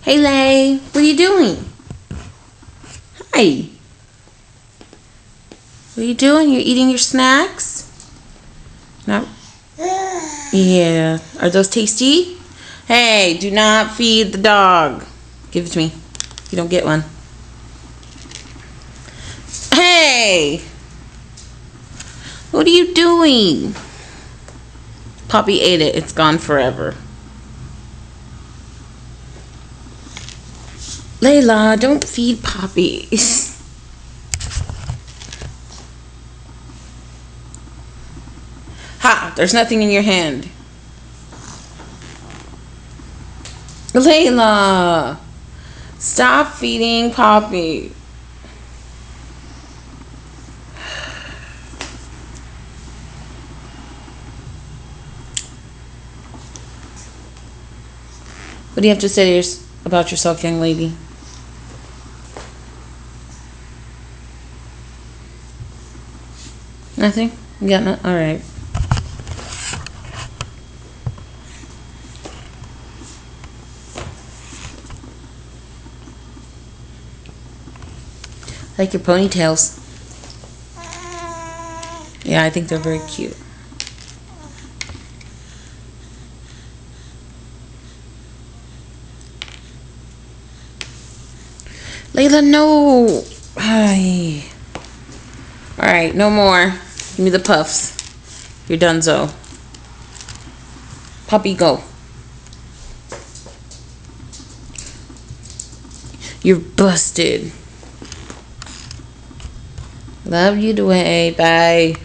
Hey, Lay. What are you doing? Hi. What are you doing? You're eating your snacks? No. Yeah. Are those tasty? Hey, do not feed the dog. Give it to me. You don't get one. Hey! What are you doing? Poppy ate it. It's gone forever. Layla, don't feed Poppy. Ha! There's nothing in your hand. Layla! Stop feeding Poppy. What do you have to say about yourself, young lady? Nothing? You got nothing? Alright. I like your ponytails. Yeah, I think they're very cute. Layla, no! Hi. Alright, no more. Give me the puffs. You're donezo. Puppy, go. You're busted. Love you the way. Bye.